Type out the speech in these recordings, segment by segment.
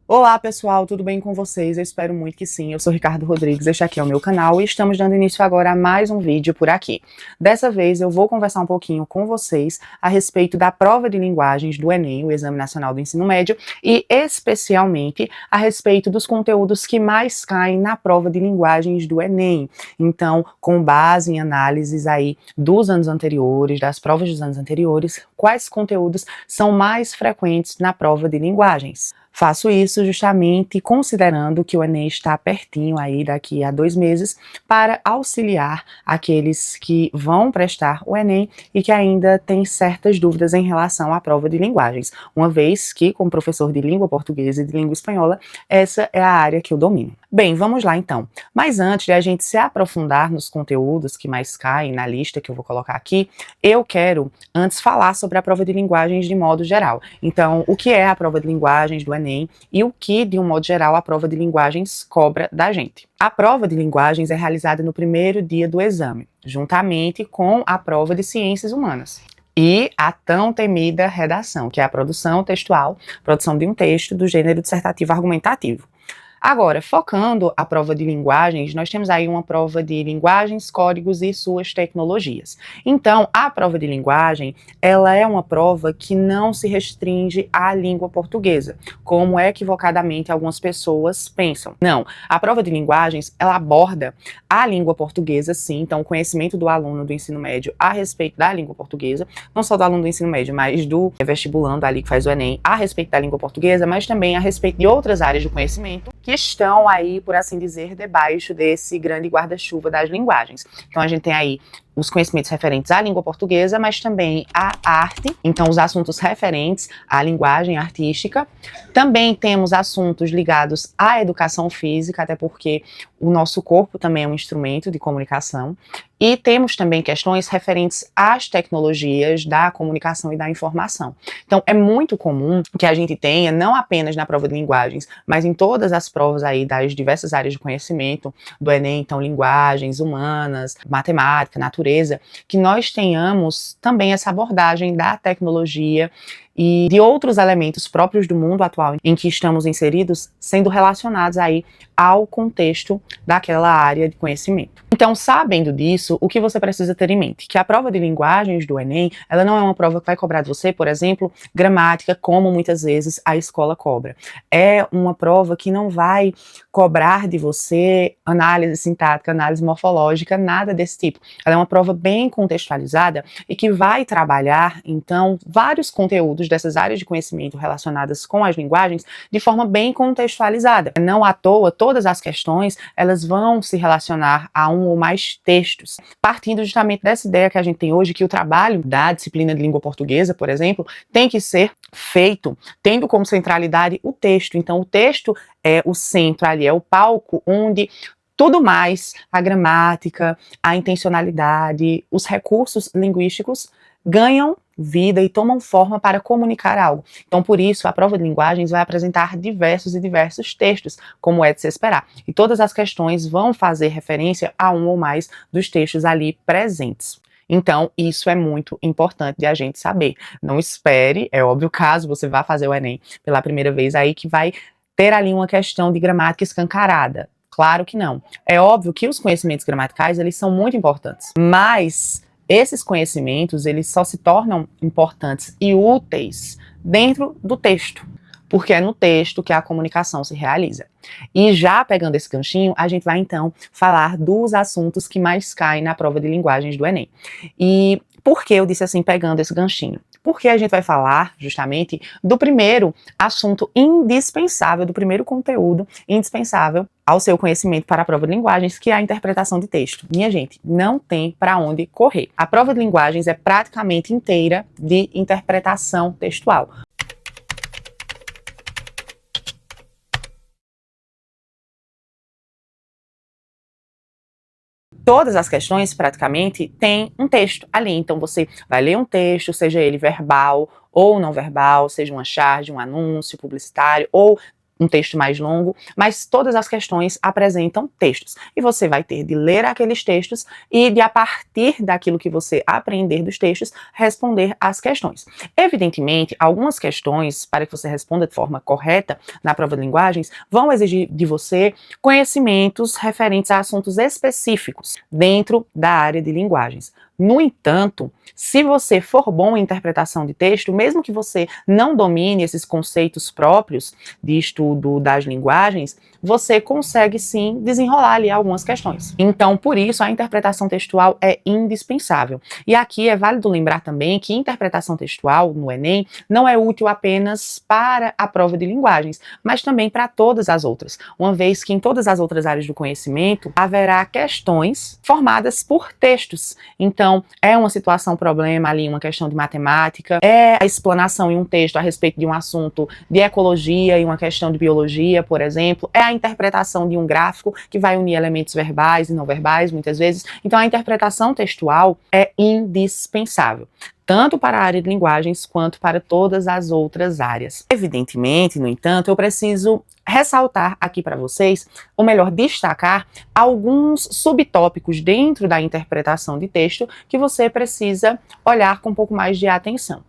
Olá pessoal, tudo bem com vocês? Eu espero muito que sim. Eu sou Ricardo Rodrigues, este aqui é o meu canal e estamos dando início agora a mais um vídeo por aqui. Dessa vez eu vou conversar um pouquinho com vocês a respeito da prova de linguagens do Enem, o Exame Nacional do Ensino Médio, e especialmente a respeito dos conteúdos que mais caem na prova de linguagens do Enem. Então, com base em análises aí dos anos anteriores, das provas dos anos anteriores, quais conteúdos são mais frequentes na prova de linguagens? Faço isso justamente considerando que o Enem está pertinho aí daqui a 2 meses para auxiliar aqueles que vão prestar o Enem e que ainda têm certas dúvidas em relação à prova de linguagens, uma vez que, como professor de língua portuguesa e de língua espanhola, essa é a área que eu domino. Bem, vamos lá então. Mas antes de a gente se aprofundar nos conteúdos que mais caem na lista que eu vou colocar aqui, eu quero antes falar sobre a prova de linguagens de modo geral. Então, o que é a prova de linguagens do Enem e o que, de um modo geral, a prova de linguagens cobra da gente. A prova de linguagens é realizada no primeiro dia do exame, juntamente com a prova de ciências humanas. E a tão temida redação, que é a produção textual, produção de um texto do gênero dissertativo argumentativo. Agora, focando a prova de linguagens, nós temos aí uma prova de linguagens, códigos e suas tecnologias. Então, a prova de linguagem, ela é uma prova que não se restringe à língua portuguesa, como equivocadamente algumas pessoas pensam. Não, a prova de linguagens, ela aborda a língua portuguesa, sim, então o conhecimento do aluno do ensino médio a respeito da língua portuguesa, não só do aluno do ensino médio, mas do vestibulando ali que faz o Enem, a respeito da língua portuguesa, mas também a respeito de outras áreas do conhecimento, que estão aí, por assim dizer, debaixo desse grande guarda-chuva das linguagens. Então a gente tem aí os conhecimentos referentes à língua portuguesa, mas também à arte, então os assuntos referentes à linguagem artística. Também temos assuntos ligados à educação física, até porque o nosso corpo também é um instrumento de comunicação. E temos também questões referentes às tecnologias da comunicação e da informação. Então, é muito comum que a gente tenha, não apenas na prova de linguagens, mas em todas as provas aí das diversas áreas de conhecimento do Enem, então linguagens, humanas, matemática, natureza, que nós tenhamos também essa abordagem da tecnologia e de outros elementos próprios do mundo atual em que estamos inseridos, sendo relacionados aí ao contexto daquela área de conhecimento. Então, sabendo disso, o que você precisa ter em mente? Que a prova de linguagens do Enem, ela não é uma prova que vai cobrar de você, por exemplo, gramática, como muitas vezes a escola cobra. É uma prova que não vai cobrar de você análise sintática, análise morfológica, nada desse tipo. Ela é uma prova bem contextualizada e que vai trabalhar, então, vários conteúdos dessas áreas de conhecimento relacionadas com as linguagens de forma bem contextualizada. Não à toa, todas as questões, elas vão se relacionar a um ou mais textos, partindo justamente dessa ideia que a gente tem hoje, que o trabalho da disciplina de língua portuguesa, por exemplo, tem que ser feito tendo como centralidade o texto. Então, o texto é o centro ali, é o palco onde tudo mais, a gramática, a intencionalidade, os recursos linguísticos ganham vida e tomam forma para comunicar algo. Então, por isso, a prova de linguagens vai apresentar diversos textos, como é de se esperar. E todas as questões vão fazer referência a um ou mais dos textos ali presentes. Então, isso é muito importante de a gente saber. Não espere, é óbvio, caso você vá fazer o Enem pela primeira vez aí, que vai ter ali uma questão de gramática escancarada. Claro que não. É óbvio que os conhecimentos gramaticais, eles são muito importantes, mas esses conhecimentos, eles só se tornam importantes e úteis dentro do texto, porque é no texto que a comunicação se realiza. E já pegando esse ganchinho, a gente vai então falar dos assuntos que mais caem na prova de linguagens do Enem. E por que eu disse assim, pegando esse ganchinho? Porque a gente vai falar justamente do primeiro assunto indispensável, do primeiro conteúdo indispensável ao seu conhecimento para a prova de linguagens, que é a interpretação de texto. Minha gente, não tem para onde correr. A prova de linguagens é praticamente inteira de interpretação textual. Todas as questões, praticamente, têm um texto ali. Então, você vai ler um texto, seja ele verbal ou não verbal, seja uma charge, um anúncio publicitário, ou um texto mais longo, mas todas as questões apresentam textos. E você vai ter de ler aqueles textos e de, a partir daquilo que você aprender dos textos, responder às questões. Evidentemente, algumas questões, para que você responda de forma correta na prova de linguagens, vão exigir de você conhecimentos referentes a assuntos específicos dentro da área de linguagens. No entanto, se você for bom em interpretação de texto, mesmo que você não domine esses conceitos próprios de estudo das linguagens, você consegue sim desenrolar ali algumas questões. Então, por isso, a interpretação textual é indispensável. E aqui é válido lembrar também que interpretação textual no Enem não é útil apenas para a prova de linguagens, mas também para todas as outras, uma vez que em todas as outras áreas do conhecimento haverá questões formadas por textos. Então, é uma situação problema ali, uma questão de matemática, é a explanação em um texto a respeito de um assunto de ecologia e uma questão de biologia, por exemplo, é a interpretação de um gráfico que vai unir elementos verbais e não verbais, muitas vezes. Então, a interpretação textual é indispensável, tanto para a área de linguagens quanto para todas as outras áreas. Evidentemente, no entanto, eu preciso ressaltar aqui para vocês, ou melhor, destacar alguns subtópicos dentro da interpretação de texto que você precisa olhar com um pouco mais de atenção.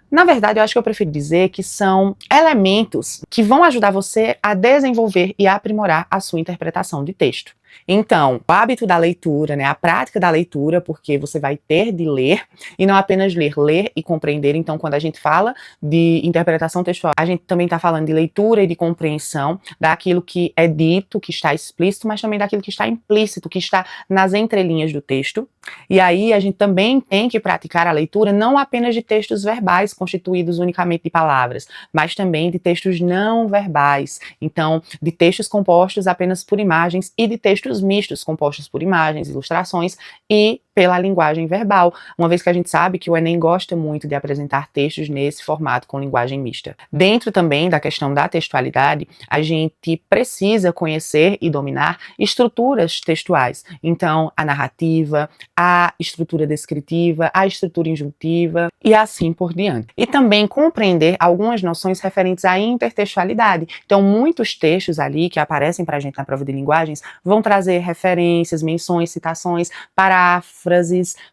Na verdade, eu acho que eu prefiro dizer que são elementos que vão ajudar você a desenvolver e a aprimorar a sua interpretação de texto. Então, o hábito da leitura, né, a prática da leitura, porque você vai ter de ler, e não apenas ler, ler e compreender. Então, quando a gente fala de interpretação textual, a gente também está falando de leitura e de compreensão daquilo que é dito, que está explícito, mas também daquilo que está implícito, que está nas entrelinhas do texto. E aí, a gente também tem que praticar a leitura não apenas de textos verbais, constituídos unicamente de palavras, mas também de textos não verbais. Então, de textos compostos apenas por imagens e de textos mistos, compostos por imagens, ilustrações e pela linguagem verbal, uma vez que a gente sabe que o Enem gosta muito de apresentar textos nesse formato com linguagem mista. Dentro também da questão da textualidade, a gente precisa conhecer e dominar estruturas textuais. Então, a narrativa, a estrutura descritiva, a estrutura injuntiva e assim por diante. E também compreender algumas noções referentes à intertextualidade. Então, muitos textos ali que aparecem pra gente na prova de linguagens vão trazer referências, menções, citações, paráfrases,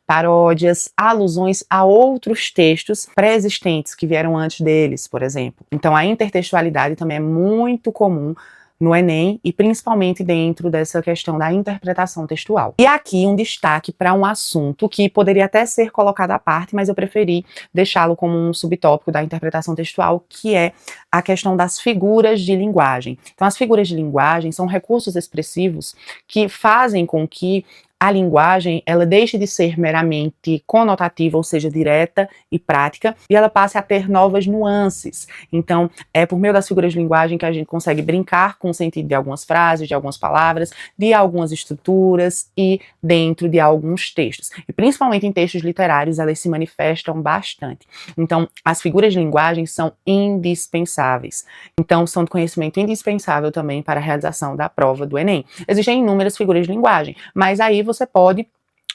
paródias, alusões a outros textos pré-existentes que vieram antes deles, por exemplo. Então, a intertextualidade também é muito comum no Enem e principalmente dentro dessa questão da interpretação textual. E aqui um destaque para um assunto que poderia até ser colocado à parte, mas eu preferi deixá-lo como um subtópico da interpretação textual, que é a questão das figuras de linguagem. Então, as figuras de linguagem são recursos expressivos que fazem com que a linguagem, ela deixe de ser meramente conotativa, ou seja, direta e prática, e ela passe a ter novas nuances. Então, é por meio das figuras de linguagem que a gente consegue brincar com o sentido de algumas frases, de algumas palavras, de algumas estruturas e dentro de alguns textos. E principalmente em textos literários, elas se manifestam bastante. Então, as figuras de linguagem são indispensáveis. Então, são de conhecimento indispensável também para a realização da prova do Enem. Existem inúmeras figuras de linguagem, mas aí você pode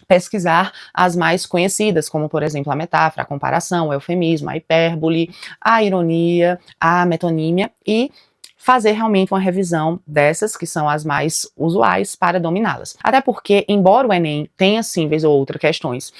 pesquisar as mais conhecidas, como, por exemplo, a metáfora, a comparação, o eufemismo, a hipérbole, a ironia, a metonímia e fazer realmente uma revisão dessas, que são as mais usuais, para dominá-las. Até porque, embora o Enem tenha, sim, vez ou outra, questões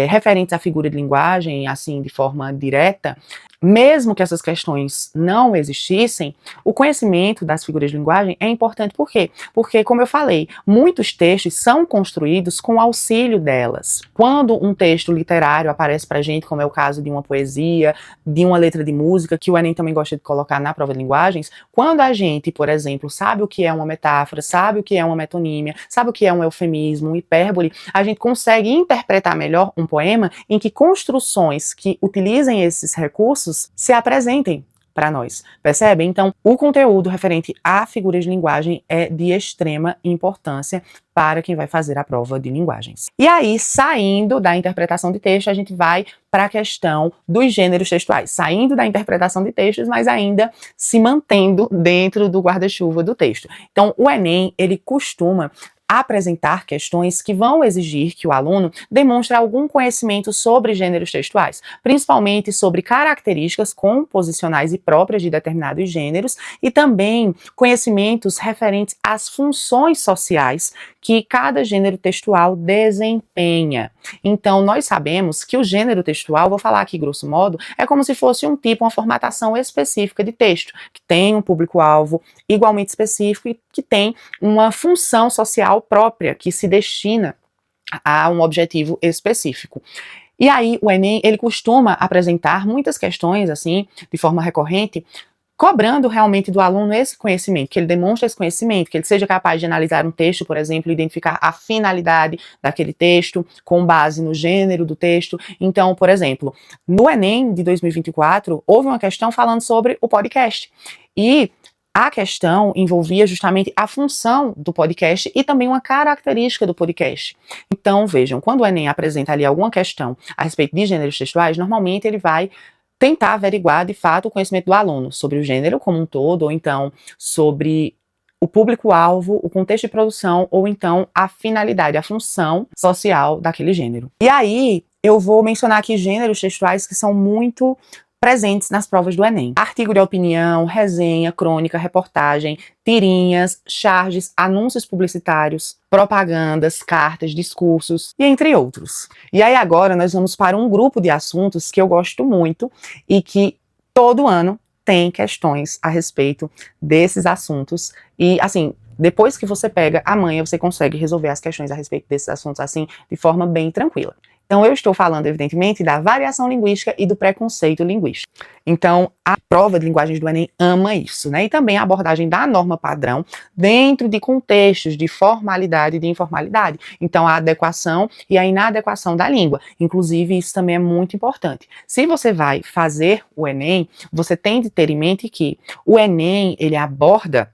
referentes à figura de linguagem, assim, de forma direta, mesmo que essas questões não existissem, o conhecimento das figuras de linguagem é importante. Por quê? Porque, como eu falei, muitos textos são construídos com auxílio delas. Quando um texto literário aparece pra gente, como é o caso de uma poesia, de uma letra de música, que o Enem também gosta de colocar na prova de linguagens, quando a gente, por exemplo, sabe o que é uma metáfora, sabe o que é uma metonímia, sabe o que é um eufemismo, um hipérbole, a gente consegue interpretar melhor um poema em que construções que utilizem esses recursos se apresentem para nós, percebe? Então, o conteúdo referente a figuras de linguagem é de extrema importância para quem vai fazer a prova de linguagens. E aí, saindo da interpretação de texto, a gente vai para a questão dos gêneros textuais, saindo da interpretação de textos, mas ainda se mantendo dentro do guarda-chuva do texto. Então, o Enem, ele costuma apresentar questões que vão exigir que o aluno demonstre algum conhecimento sobre gêneros textuais, principalmente sobre características composicionais e próprias de determinados gêneros e também conhecimentos referentes às funções sociais que cada gênero textual desempenha. Então, nós sabemos que o gênero textual, vou falar aqui grosso modo, é como se fosse um tipo, uma formatação específica de texto, que tem um público-alvo igualmente específico e que tem uma função social própria que se destina a um objetivo específico. E aí, o Enem, ele costuma apresentar muitas questões, assim, de forma recorrente, cobrando realmente do aluno esse conhecimento, que ele demonstre esse conhecimento, que ele seja capaz de analisar um texto, por exemplo, identificar a finalidade daquele texto com base no gênero do texto. Então, por exemplo, no Enem de 2024, houve uma questão falando sobre o podcast. E a questão envolvia justamente a função do podcast e também uma característica do podcast. Então, vejam, quando o Enem apresenta ali alguma questão a respeito de gêneros textuais, normalmente ele vai tentar averiguar, de fato, o conhecimento do aluno sobre o gênero como um todo, ou então sobre o público-alvo, o contexto de produção, ou então a finalidade, a função social daquele gênero. E aí, eu vou mencionar aqui gêneros textuais que são muito presentes nas provas do Enem. Artigo de opinião, resenha, crônica, reportagem, tirinhas, charges, anúncios publicitários, propagandas, cartas, discursos e entre outros. E aí agora nós vamos para um grupo de assuntos que eu gosto muito e que todo ano tem questões a respeito desses assuntos e assim, depois que você pega a manha, você consegue resolver as questões a respeito desses assuntos assim de forma bem tranquila. Então, eu estou falando, evidentemente, da variação linguística e do preconceito linguístico. Então, a prova de linguagens do Enem ama isso, né? E também a abordagem da norma padrão dentro de contextos de formalidade e de informalidade. Então, a adequação e a inadequação da língua. Inclusive, isso também é muito importante. Se você vai fazer o Enem, você tem de ter em mente que o Enem, ele aborda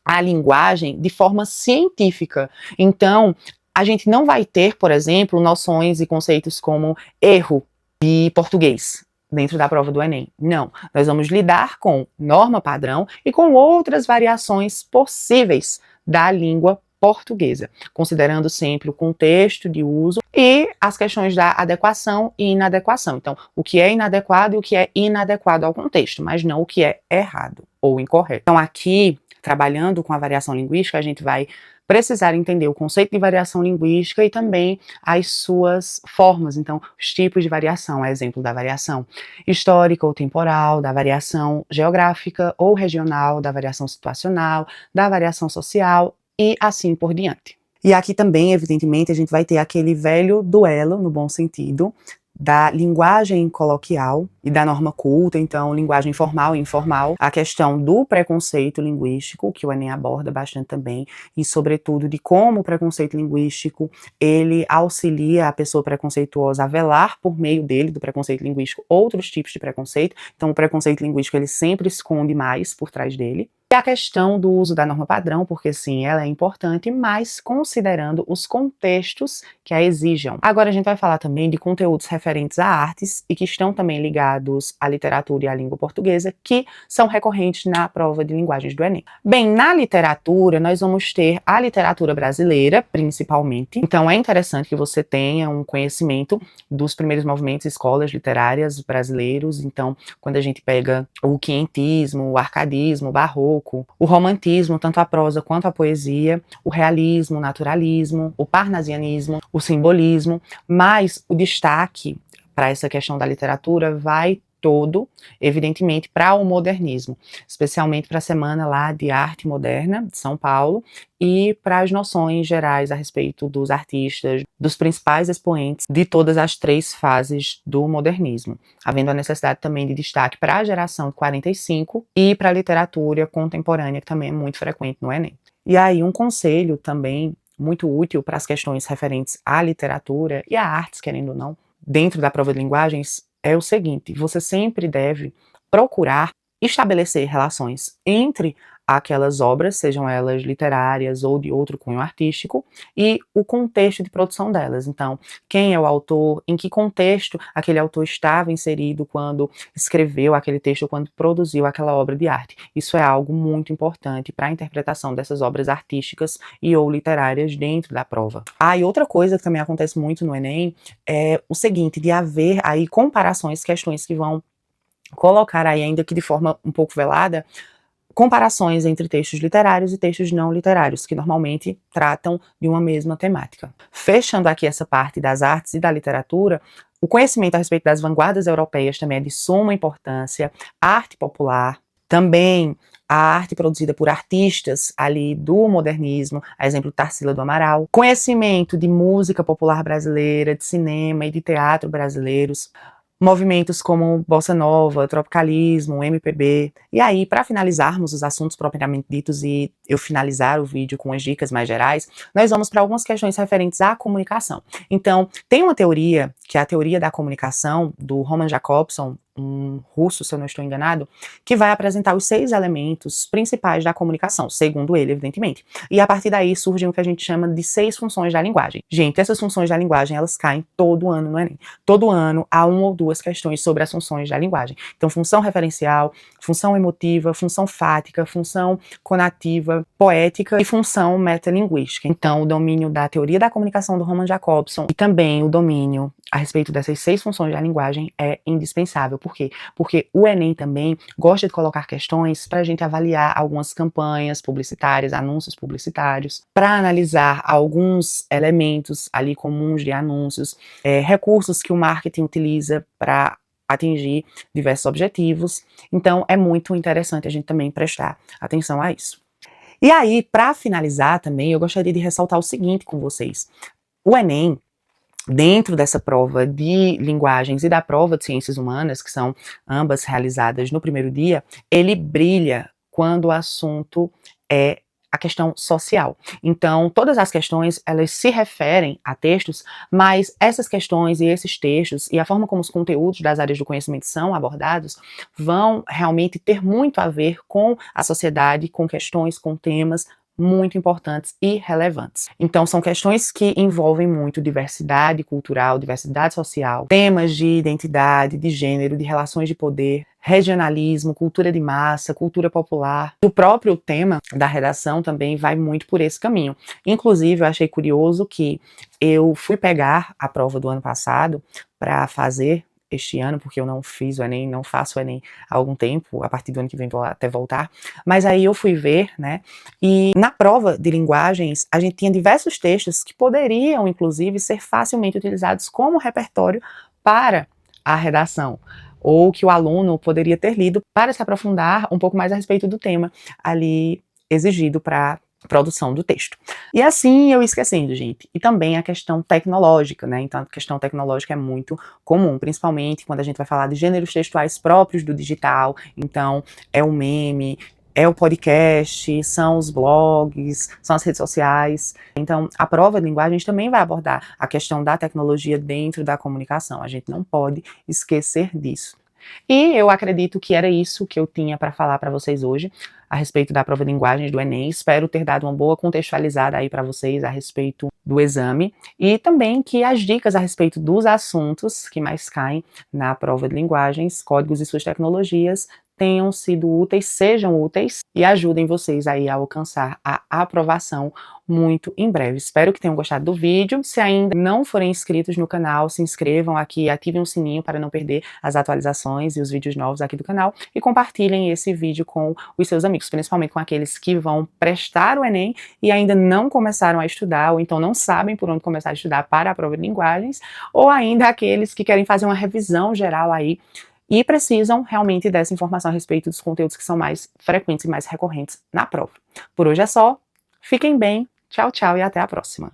a linguagem de forma científica. Então, a gente não vai ter, por exemplo, noções e conceitos como erro de português dentro da prova do Enem. Não, nós vamos lidar com norma padrão e com outras variações possíveis da língua portuguesa, considerando sempre o contexto de uso e as questões da adequação e inadequação. Então, o que é inadequado e o que é inadequado ao contexto, mas não o que é errado ou incorreto. Então, aqui, trabalhando com a variação linguística, a gente vai precisar entender o conceito de variação linguística e também as suas formas, então, os tipos de variação, a exemplo da variação histórica ou temporal, da variação geográfica ou regional, da variação situacional, da variação social e assim por diante. E aqui também, evidentemente, a gente vai ter aquele velho duelo, no bom sentido, da linguagem coloquial e da norma culta, então linguagem formal e informal, a questão do preconceito linguístico, que o Enem aborda bastante também, e sobretudo de como o preconceito linguístico, ele auxilia a pessoa preconceituosa a velar por meio dele, do preconceito linguístico, outros tipos de preconceito, então o preconceito linguístico ele sempre esconde mais por trás dele. E a questão do uso da norma padrão, porque sim, ela é importante, mas considerando os contextos que a exijam. Agora a gente vai falar também de conteúdos referentes a artes e que estão também ligados à literatura e à língua portuguesa, que são recorrentes na prova de linguagens do Enem. Bem, na literatura, nós vamos ter a literatura brasileira, principalmente. Então é interessante que você tenha um conhecimento dos primeiros movimentos escolas literárias brasileiros. Então, quando a gente pega o quinhentismo, o arcadismo, o barroco, o romantismo, tanto a prosa quanto a poesia, o realismo, o naturalismo, o parnasianismo, o simbolismo, mas o destaque para essa questão da literatura vai todo, evidentemente, para o modernismo, especialmente para a Semana lá de Arte Moderna de São Paulo e para as noções gerais a respeito dos artistas, dos principais expoentes de todas as três fases do modernismo, havendo a necessidade também de destaque para a geração de 45 e para a literatura contemporânea, que também é muito frequente no Enem. E aí um conselho também muito útil para as questões referentes à literatura e à artes, querendo ou não, dentro da prova de linguagens, é o seguinte: você sempre deve procurar estabelecer relações entre aquelas obras, sejam elas literárias ou de outro cunho artístico, e o contexto de produção delas. Então, quem é o autor, em que contexto aquele autor estava inserido quando escreveu aquele texto ou quando produziu aquela obra de arte. Isso é algo muito importante para a interpretação dessas obras artísticas e ou literárias dentro da prova. E outra coisa que também acontece muito no Enem é o seguinte, de haver aí comparações, questões que vão colocar aí, ainda que de forma um pouco velada, comparações entre textos literários e textos não literários, que normalmente tratam de uma mesma temática. Fechando aqui essa parte das artes e da literatura, o conhecimento a respeito das vanguardas europeias também é de suma importância, a arte popular, também a arte produzida por artistas ali do modernismo, a exemplo de Tarsila do Amaral, conhecimento de música popular brasileira, de cinema e de teatro brasileiros, movimentos como bossa nova, tropicalismo, MPB. E aí, para finalizarmos os assuntos propriamente ditos e eu finalizar o vídeo com as dicas mais gerais, nós vamos para algumas questões referentes à comunicação. Então, tem uma teoria, que é a teoria da comunicação, do Roman Jakobson, um russo, se eu não estou enganado, que vai apresentar os 6 elementos principais da comunicação, segundo ele, evidentemente. E a partir daí surgem o que a gente chama de 6 funções da linguagem. Gente, essas funções da linguagem, elas caem todo ano no Enem. Todo ano há 1 ou 2 questões sobre as funções da linguagem. Então, função referencial, função emotiva, função fática, função conativa, poética e função metalinguística. Então, o domínio da teoria da comunicação do Roman Jakobson e também o domínio a respeito dessas 6 funções da linguagem é indispensável. Por quê? Porque o Enem também gosta de colocar questões para a gente avaliar algumas campanhas publicitárias, anúncios publicitários, para analisar alguns elementos ali comuns de anúncios, recursos que o marketing utiliza para atingir diversos objetivos. Então, é muito interessante a gente também prestar atenção a isso. E aí, para finalizar também, eu gostaria de ressaltar o seguinte com vocês. O Enem, dentro dessa prova de linguagens e da prova de ciências humanas, que são ambas realizadas no primeiro dia, ele brilha quando o assunto é a questão social. Então, todas as questões, elas se referem a textos, mas essas questões e esses textos, e a forma como os conteúdos das áreas do conhecimento são abordados, vão realmente ter muito a ver com a sociedade, com questões, com temas muito importantes e relevantes. Então, são questões que envolvem muito diversidade cultural, diversidade social, temas de identidade, de gênero, de relações de poder, regionalismo, cultura de massa, cultura popular. O próprio tema da redação também vai muito por esse caminho. Inclusive, eu achei curioso que eu fui pegar a prova do ano passado para fazer este ano, porque eu não fiz o Enem, não faço o Enem há algum tempo, a partir do ano que vem vou até voltar, mas aí eu fui ver, né, e na prova de linguagens a gente tinha diversos textos que poderiam, inclusive, ser facilmente utilizados como repertório para a redação, ou que o aluno poderia ter lido para se aprofundar um pouco mais a respeito do tema ali exigido para produção do texto. E assim eu esquecendo, gente. E também a questão tecnológica, né? Então a questão tecnológica é muito comum, principalmente quando a gente vai falar de gêneros textuais próprios do digital. Então é o meme, é o podcast, são os blogs, são as redes sociais. Então a prova de linguagens também vai abordar a questão da tecnologia dentro da comunicação. A gente não pode esquecer disso. E eu acredito que era isso que eu tinha para falar para vocês hoje a respeito da prova de linguagens do Enem. Espero ter dado uma boa contextualizada aí para vocês a respeito do exame e também que as dicas a respeito dos assuntos que mais caem na prova de linguagens, códigos e suas tecnologias tenham sido úteis, sejam úteis e ajudem vocês aí a alcançar a aprovação muito em breve. Espero que tenham gostado do vídeo. Se ainda não forem inscritos no canal, se inscrevam aqui, ativem o sininho para não perder as atualizações e os vídeos novos aqui do canal e compartilhem esse vídeo com os seus amigos, principalmente com aqueles que vão prestar o Enem e ainda não começaram a estudar ou então não sabem por onde começar a estudar para a prova de linguagens, ou ainda aqueles que querem fazer uma revisão geral aí e precisam realmente dessa informação a respeito dos conteúdos que são mais frequentes e mais recorrentes na prova. Por hoje é só, fiquem bem, tchau, tchau e até a próxima.